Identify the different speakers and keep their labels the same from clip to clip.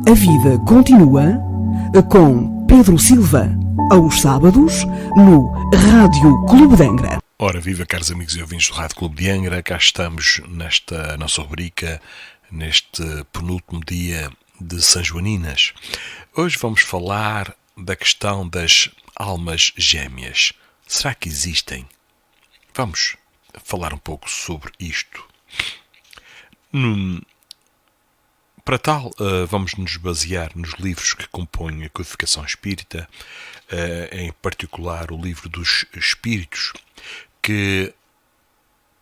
Speaker 1: A vida continua com Pedro Silva, aos sábados, no Rádio Clube de Angra.
Speaker 2: Ora, viva, caros amigos e ouvintes do Rádio Clube de Angra, cá estamos nesta nossa rubrica, neste penúltimo dia de São Joaninas. Hoje vamos falar da questão das almas gêmeas. Será que existem? Vamos falar um pouco sobre isto. Para tal, vamos nos basear nos livros que compõem a codificação espírita, em particular o livro dos Espíritos, que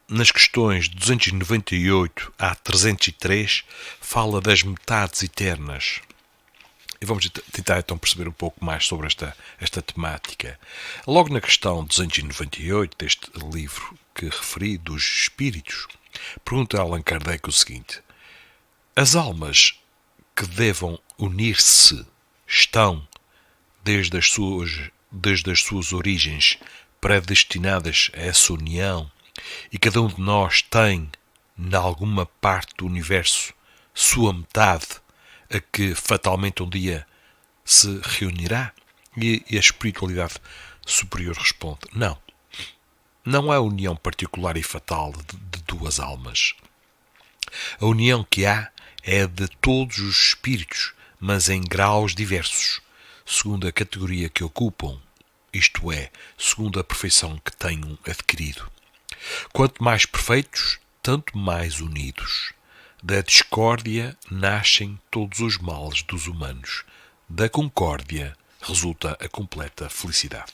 Speaker 2: nas questões 298 a 303 fala das metades eternas. E vamos tentar então perceber um pouco mais sobre esta temática. Logo na questão 298 deste livro que referi, dos Espíritos, pergunta Allan Kardec o seguinte: as almas que devam unir-se estão, desde as suas origens, predestinadas a essa união, e cada um de nós tem, em alguma parte do universo, sua metade, a que fatalmente um dia se reunirá? E a espiritualidade superior responde: não. Não há união particular e fatal de duas almas. A união que há é de todos os espíritos, mas em graus diversos, segundo a categoria que ocupam, isto é, segundo a perfeição que tenham adquirido. Quanto mais perfeitos, tanto mais unidos. Da discórdia nascem todos os males dos humanos. Da concórdia resulta a completa felicidade.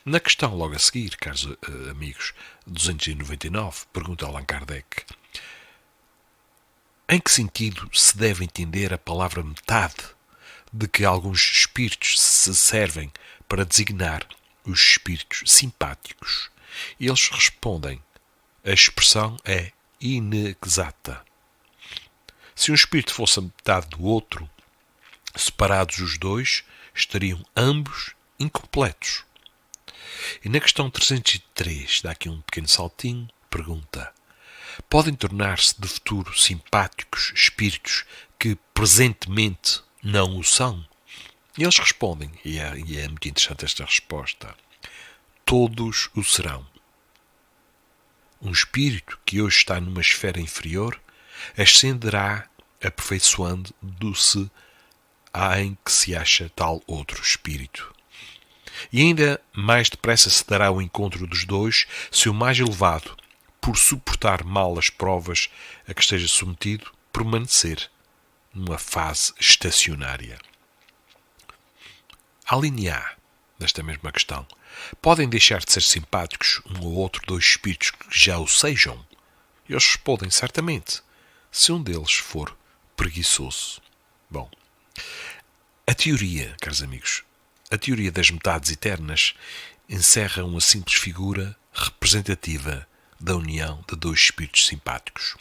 Speaker 2: Na questão logo a seguir, caros amigos, 299, pergunta Allan Kardec: em que sentido se deve entender a palavra metade, de que alguns espíritos se servem para designar os espíritos simpáticos? E eles respondem: a expressão é inexata. Se um espírito fosse a metade do outro, separados os dois, estariam ambos incompletos. E na questão 303, dá aqui um pequeno saltinho, pergunta: podem tornar-se de futuro simpáticos espíritos que presentemente não o são? E eles respondem, e é muito interessante esta resposta: todos o serão. Um espírito que hoje está numa esfera inferior ascenderá aperfeiçoando-se em que se acha tal outro espírito. E ainda mais depressa se dará o encontro dos dois se o mais elevado, por suportar mal as provas a que esteja submetido, permanecer numa fase estacionária. A linha A desta mesma questão: podem deixar de ser simpáticos um ou outro dois espíritos que já o sejam? E eles respondem: certamente, se um deles for preguiçoso. Bom, a teoria, caros amigos, a teoria das metades eternas encerra uma simples figura representativa da união de dois espíritos simpáticos.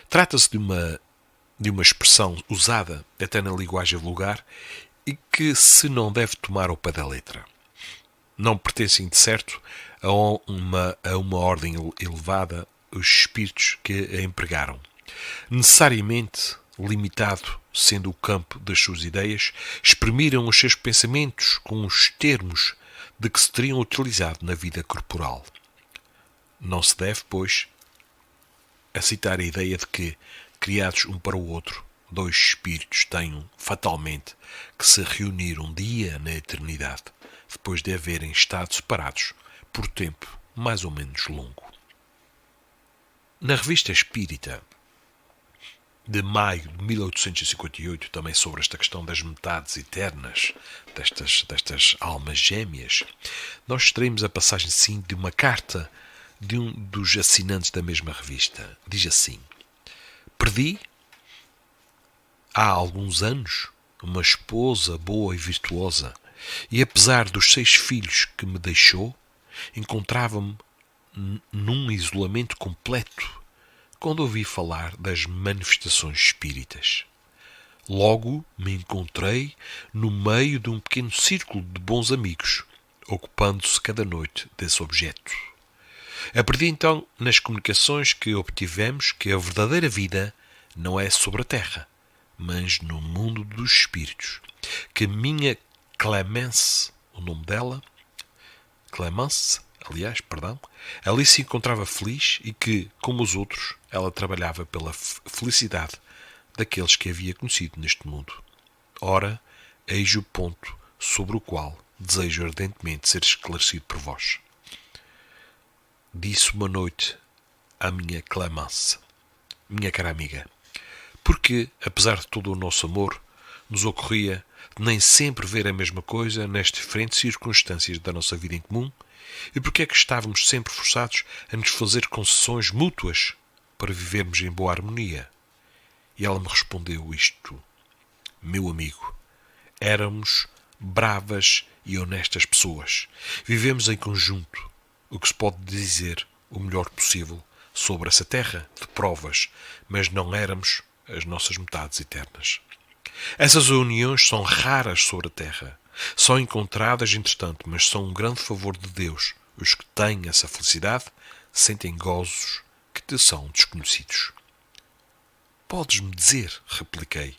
Speaker 2: Trata-se de uma expressão usada até na linguagem vulgar e que se não deve tomar ao pé da letra. Não pertencem, de certo, a uma ordem elevada os espíritos que a empregaram. Necessariamente limitado sendo o campo das suas ideias, exprimiram os seus pensamentos com os termos de que se teriam utilizado na vida corporal. Não se deve, pois, aceitar a ideia de que, criados um para o outro, dois espíritos tenham, fatalmente, que se reunir um dia na eternidade, depois de haverem estado separados por tempo mais ou menos longo. Na Revista Espírita, de maio de 1858, também sobre esta questão das metades eternas, destas almas gêmeas, nós extraímos a passagem, sim, de uma carta de um dos assinantes da mesma revista. Diz assim: perdi, há alguns anos, uma esposa boa e virtuosa, e apesar dos 6 filhos que me deixou, encontrava-me num isolamento completo quando ouvi falar das manifestações espíritas. Logo me encontrei no meio de um pequeno círculo de bons amigos, ocupando-se cada noite desse objeto. Aprendi então nas comunicações que obtivemos que a verdadeira vida não é sobre a terra, mas no mundo dos espíritos, que minha Clemence, o nome dela, Clemence, aliás, perdão, ali se encontrava feliz e que, como os outros, ela trabalhava pela felicidade daqueles que havia conhecido neste mundo. Ora, eis o ponto sobre o qual desejo ardentemente ser esclarecido por vós. Disse uma noite à minha Clemence: minha cara amiga, porque, apesar de todo o nosso amor, nos ocorria de nem sempre ver a mesma coisa nas diferentes circunstâncias da nossa vida em comum, e porque é que estávamos sempre forçados a nos fazer concessões mútuas para vivermos em boa harmonia? E ela me respondeu isto: meu amigo, éramos bravas e honestas pessoas. Vivemos em conjunto, o que se pode dizer o melhor possível sobre essa terra de provas, mas não éramos as nossas metades eternas. Essas uniões são raras sobre a terra. São encontradas, entretanto, mas são um grande favor de Deus. Os que têm essa felicidade sentem gozos que te são desconhecidos. Podes-me dizer, repliquei,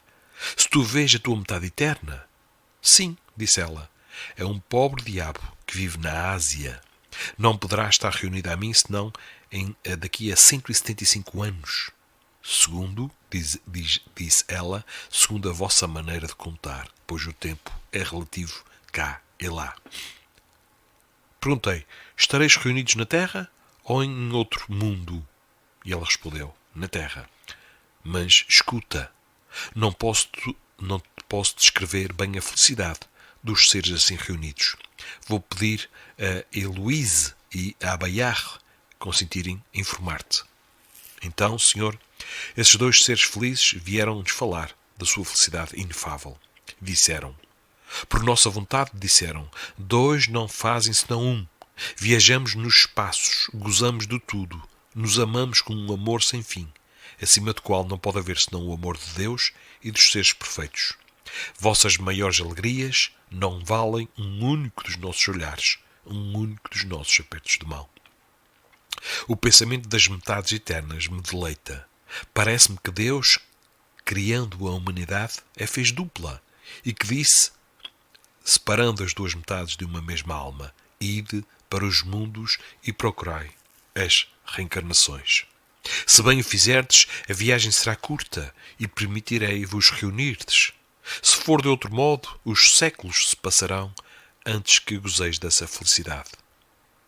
Speaker 2: se tu vês a tua metade eterna? Sim, disse ela, é um pobre diabo que vive na Ásia. Não poderá estar reunida a mim senão daqui a 175 anos. Segundo, disse ela, segundo a vossa maneira de contar, pois o tempo é relativo cá e lá. Perguntei: estareis reunidos na Terra ou em outro mundo? E ela respondeu: na Terra. Mas escuta, não te posso descrever bem a felicidade dos seres assim reunidos. Vou pedir a Heloise e a Bayard consentirem informar-te. Então, senhor, esses dois seres felizes vieram-nos falar da sua felicidade inefável. Disseram: por nossa vontade, disseram, dois não fazem senão um. Viajamos nos espaços, gozamos de tudo, nos amamos com um amor sem fim, acima do qual não pode haver senão o amor de Deus e dos seres perfeitos. Vossas maiores alegrias não valem um único dos nossos olhares, um único dos nossos apertos de mão. O pensamento das metades eternas me deleita. Parece-me que Deus, criando a humanidade, a fez dupla e que disse, separando as duas metades de uma mesma alma, ide para os mundos e procurai as reencarnações. Se bem o fizerdes, a viagem será curta e permitirei-vos reunir-vos. Se for de outro modo, os séculos se passarão antes que gozeis dessa felicidade.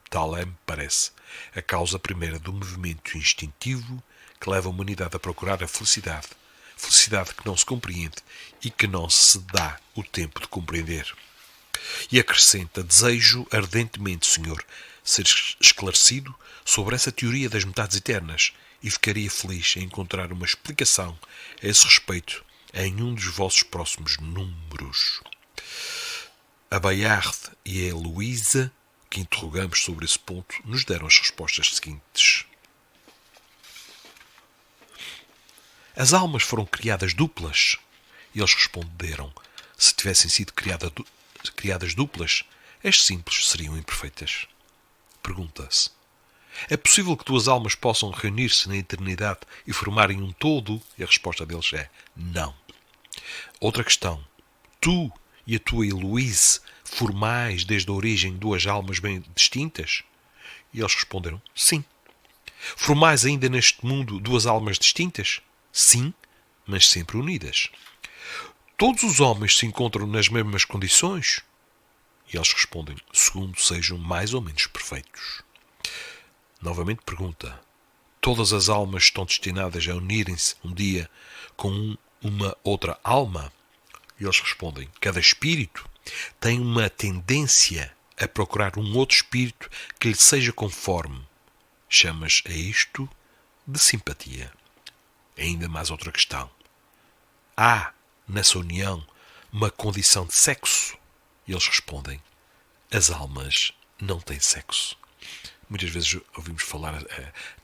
Speaker 2: Tal é, me parece, a causa primeira do movimento instintivo que leva a humanidade a procurar a felicidade. Felicidade que não se compreende e que não se dá o tempo de compreender. E acrescenta: desejo ardentemente, Senhor, ser esclarecido sobre essa teoria das metades eternas e ficaria feliz em encontrar uma explicação a esse respeito em um dos vossos próximos números. A Bayard e a Heloise, que interrogamos sobre esse ponto, nos deram as respostas seguintes. As almas foram criadas duplas? E eles responderam: se tivessem sido criadas duplas, as simples seriam imperfeitas. Pergunta-se: é possível que duas almas possam reunir-se na eternidade e formarem um todo? E a resposta deles é: não. Outra questão: tu e a tua Heloise formais desde a origem duas almas bem distintas? E eles responderam: sim. Formais ainda neste mundo duas almas distintas? Sim, mas sempre unidas. Todos os homens se encontram nas mesmas condições? E eles respondem: segundo sejam mais ou menos perfeitos. Novamente pergunta: todas as almas estão destinadas a unirem-se um dia com uma outra alma? E eles respondem: cada espírito tem uma tendência a procurar um outro espírito que lhe seja conforme. Chamas a isto de simpatia. Ainda mais outra questão: há nessa união uma condição de sexo? E eles respondem: as almas não têm sexo. Muitas vezes ouvimos falar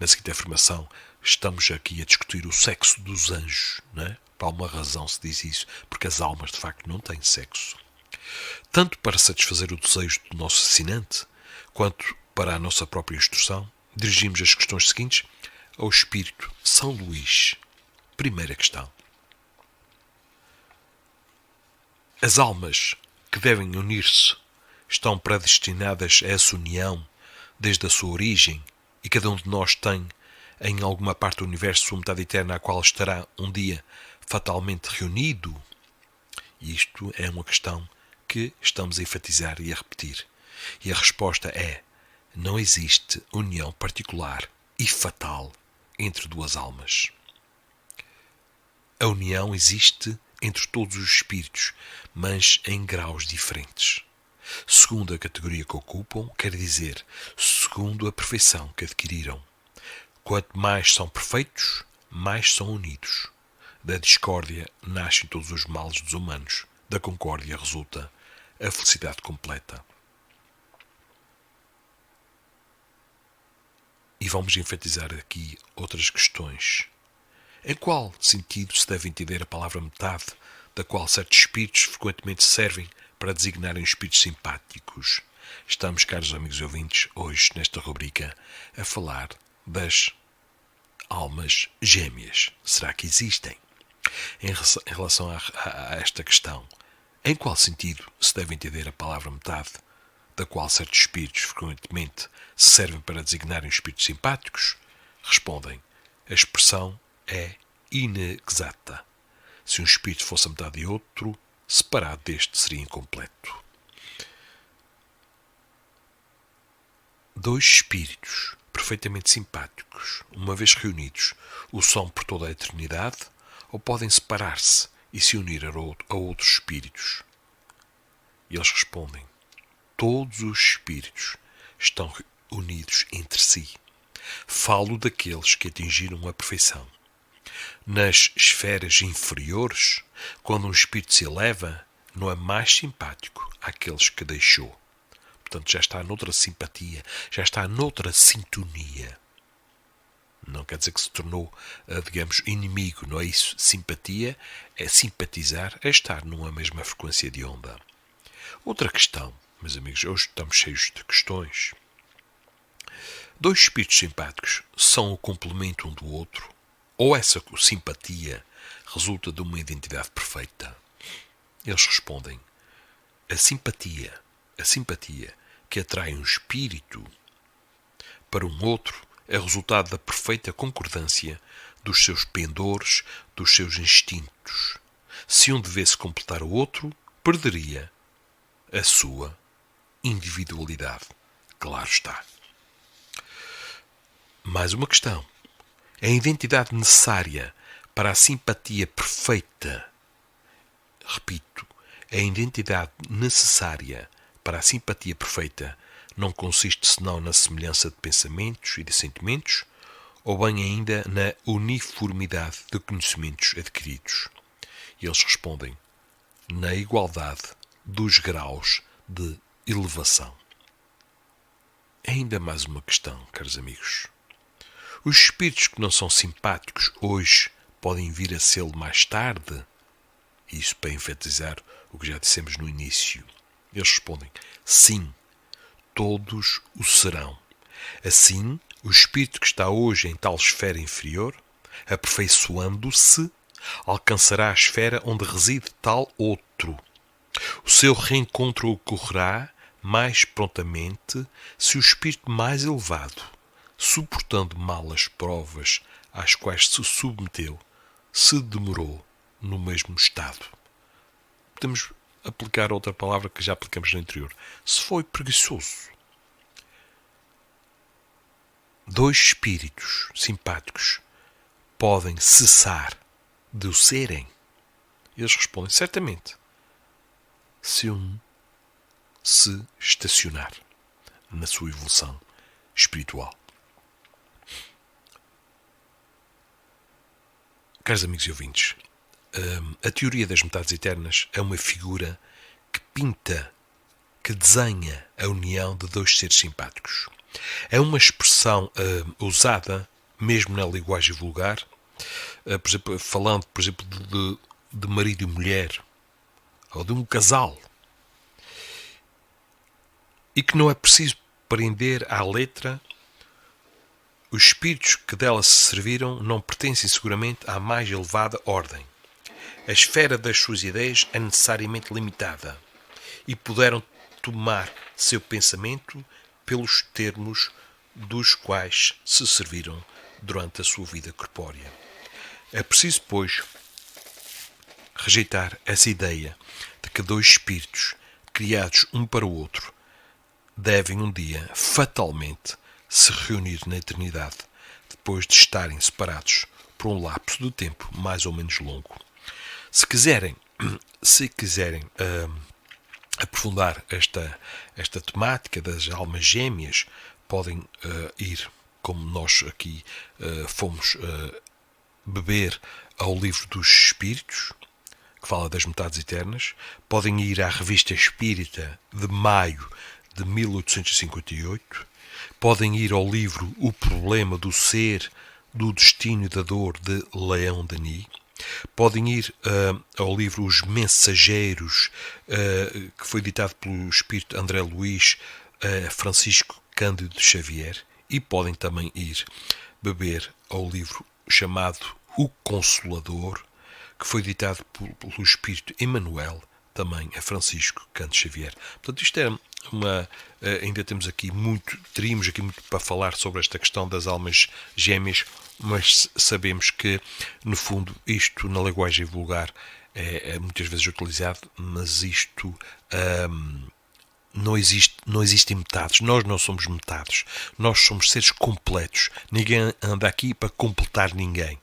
Speaker 2: na seguinte afirmação: estamos aqui a discutir o sexo dos anjos, não é? Por alguma razão se diz isso, porque as almas de facto não têm sexo. Tanto para satisfazer o desejo do nosso assinante, quanto para a nossa própria instrução, dirigimos as questões seguintes ao Espírito São Luís. Primeira questão: As almas que devem unir-se estão predestinadas a essa união desde a sua origem, e cada um de nós tem, em alguma parte do universo, sua metade eterna, a qual estará um dia fatalmente reunido? E isto é uma questão que estamos a enfatizar e a repetir. E a resposta é: não existe união particular e fatal entre duas almas. A união existe entre todos os espíritos, mas em graus diferentes. Segundo a categoria que ocupam, quer dizer, segundo a perfeição que adquiriram. Quanto mais são perfeitos, mais são unidos. Da discórdia nascem todos os males dos humanos. Da concórdia resulta a felicidade completa. E vamos enfatizar aqui outras questões. Em qual sentido se deve entender a palavra metade, da qual certos espíritos frequentemente servem para designarem espíritos simpáticos? Estamos, caros amigos e ouvintes, hoje nesta rubrica a falar das almas gêmeas. Será que existem? Em relação a esta questão, em qual sentido se deve entender a palavra metade, da qual certos espíritos frequentemente se servem para designarem espíritos simpáticos? Respondem: a expressão é inexata. Se um espírito fosse a metade de outro, separado deste seria incompleto. Dois espíritos perfeitamente simpáticos, uma vez reunidos, o são por toda a eternidade, ou podem separar-se e se unir a outros espíritos? E eles respondem: todos os espíritos estão unidos entre si. Falo daqueles que atingiram a perfeição. Nas esferas inferiores, quando um espírito se eleva, não é mais simpático àqueles que deixou. Portanto, já está noutra simpatia, já está noutra sintonia. Não quer dizer que se tornou, digamos, inimigo, não é isso? Simpatia é simpatizar, é estar numa mesma frequência de onda. Outra questão, meus amigos, hoje estamos cheios de questões. Dois espíritos simpáticos são o complemento um do outro? Ou essa simpatia resulta de uma identidade perfeita? Eles respondem: a simpatia que atrai um espírito para um outro é resultado da perfeita concordância dos seus pendores, dos seus instintos. Se um devesse completar o outro, perderia a sua individualidade. Claro está. Mais uma questão. A identidade necessária para a simpatia perfeita, repito, a identidade necessária para a simpatia perfeita não consiste senão na semelhança de pensamentos e de sentimentos, ou bem ainda na uniformidade de conhecimentos adquiridos? E eles respondem: na igualdade dos graus de elevação. Ainda mais uma questão, caros amigos. Os espíritos que não são simpáticos hoje podem vir a ser mais tarde? Isso para enfatizar o que já dissemos no início. Eles respondem: sim, todos o serão. Assim, o espírito que está hoje em tal esfera inferior, aperfeiçoando-se, alcançará a esfera onde reside tal outro. O seu reencontro ocorrerá mais prontamente se o espírito mais elevado, suportando mal as provas às quais se submeteu, se demorou no mesmo estado. Podemos aplicar outra palavra que já aplicamos no anterior: se foi preguiçoso. Dois espíritos simpáticos podem cessar de o serem? Eles respondem: certamente, se um se estacionar na sua evolução espiritual. Caros amigos e ouvintes, a teoria das metades eternas é uma figura que pinta, que desenha a união de dois seres simpáticos. É uma expressão usada mesmo na linguagem vulgar, por exemplo, falando, por exemplo, de marido e mulher, ou de um casal, e que não é preciso prender à letra. Os espíritos que dela se serviram não pertencem seguramente à mais elevada ordem. A esfera das suas ideias é necessariamente limitada e puderam tomar seu pensamento pelos termos dos quais se serviram durante a sua vida corpórea. É preciso, pois, rejeitar essa ideia de que dois espíritos, criados um para o outro, devem um dia, fatalmente, se reunir na eternidade, depois de estarem separados por um lapso de tempo mais ou menos longo. Se quiserem aprofundar esta temática das almas gêmeas, podem ir, como nós aqui fomos beber ao livro dos Espíritos, que fala das metades eternas. Podem ir à Revista Espírita de maio de 1858. Podem ir ao livro O Problema do Ser, do Destino e da Dor, de Leão Denis. Podem ir ao livro Os Mensageiros, que foi editado pelo espírito André Luís Francisco Cândido Xavier. E podem também ir beber ao livro chamado O Consolador, que foi editado pelo espírito Emmanuel, também a Francisco Cândido Xavier. Portanto, isto é ainda teríamos aqui muito para falar sobre esta questão das almas gêmeas, mas sabemos que, no fundo, isto na linguagem vulgar é muitas vezes utilizado, mas isto não existem metades. Nós não somos metades. Nós somos seres completos. Ninguém anda aqui para completar ninguém.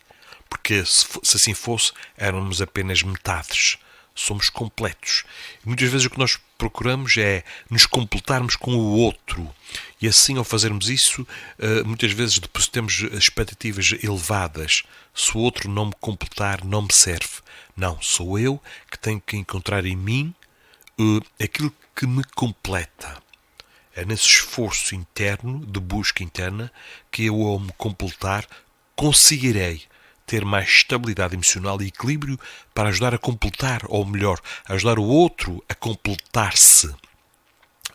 Speaker 2: Porque se assim fosse, éramos apenas metades. Somos completos. E muitas vezes o que nós procuramos é nos completarmos com o outro. E assim, ao fazermos isso, muitas vezes depositamos expectativas elevadas. Se o outro não me completar, não me serve. Não, sou eu que tenho que encontrar em mim aquilo que me completa. É nesse esforço interno, de busca interna, que eu, ao me completar, conseguirei ter mais estabilidade emocional e equilíbrio para ajudar a completar, ou melhor, ajudar o outro a completar-se.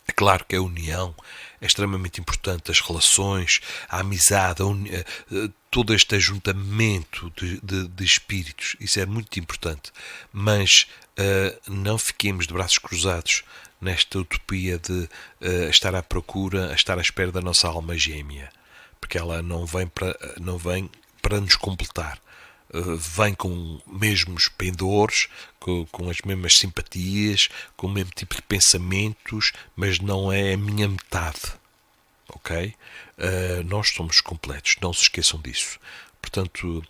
Speaker 2: É claro que a união é extremamente importante, as relações, a amizade, todo este ajuntamento de espíritos, isso é muito importante. Mas não fiquemos de braços cruzados nesta utopia de estar à procura, estar à espera da nossa alma gêmea, porque ela não vem para nos completar. Vem com mesmos pendores, com as mesmas simpatias, com o mesmo tipo de pensamentos, mas não é a minha metade. Ok? Nós somos completos, não se esqueçam disso. Portanto,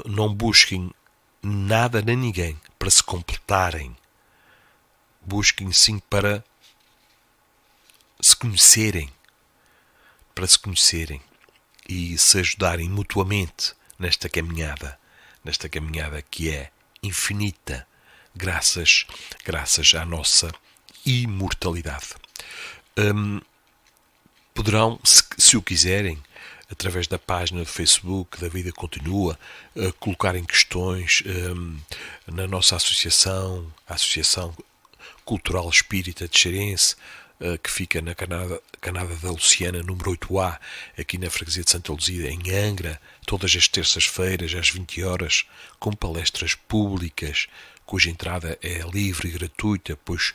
Speaker 2: não busquem nada nem ninguém para se completarem. Busquem sim para se conhecerem. Para se conhecerem e se ajudarem mutuamente nesta caminhada que é infinita, graças à nossa imortalidade. Poderão, se o quiserem, através da página do Facebook da Vida Continua, colocarem questões na nossa associação, a Associação Cultural Espírita de Xerense, que fica na Canada da Luciana, número 8A, aqui na freguesia de Santa Luzia, em Angra, todas as terças-feiras, às 20 horas, com palestras públicas, cuja entrada é livre e gratuita, pois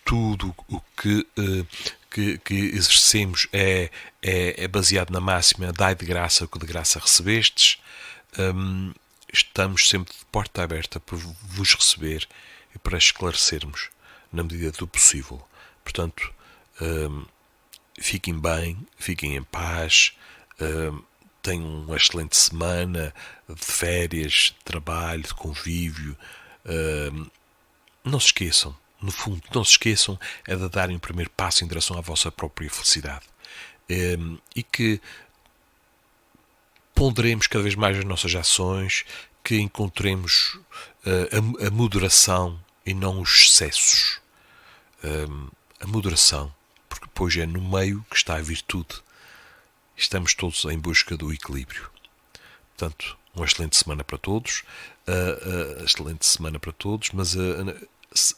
Speaker 2: tudo o que exercemos é baseado na máxima dai de graça o que de graça recebestes. Estamos sempre de porta aberta para vos receber e para esclarecermos na medida do possível. Portanto, fiquem bem, fiquem em paz, tenham uma excelente semana de férias, de trabalho, de convívio. Não se esqueçam, no fundo, não se esqueçam é de darem o primeiro passo em direção à vossa própria felicidade. E que ponderemos cada vez mais as nossas ações, que encontremos a moderação e não os excessos. A moderação, porque depois é no meio que está a virtude. Estamos todos em busca do equilíbrio. Portanto, uma excelente semana para todos, mas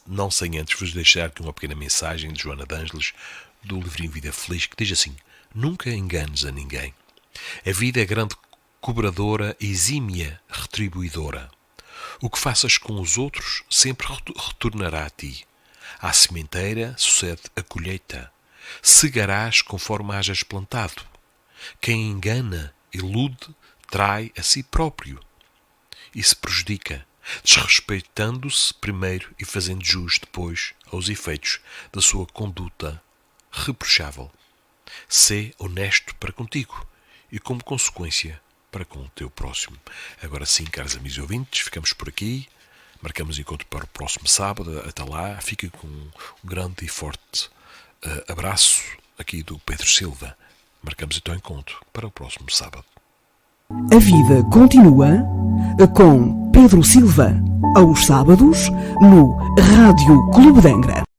Speaker 2: não sem antes vos deixar aqui uma pequena mensagem de Joana de Ângeles, do livrinho Vida Feliz, que diz assim: nunca enganes a ninguém. A vida é grande cobradora, exímia retribuidora. O que faças com os outros sempre retornará a ti. À sementeira sucede a colheita. Segarás conforme hajas plantado. Quem engana, ilude, trai a si próprio e se prejudica, desrespeitando-se primeiro e fazendo jus depois aos efeitos da sua conduta reprochável. Sê honesto para contigo e, como consequência, para com o teu próximo. Agora sim, caros amigos e ouvintes, ficamos por aqui. Marcamos encontro para o próximo sábado. Até lá, fiquem com um grande e forte abraço aqui do Pedro Silva. Marcamos então encontro para o próximo sábado.
Speaker 1: A vida continua com Pedro Silva, aos sábados, no Rádio Clube de Angra.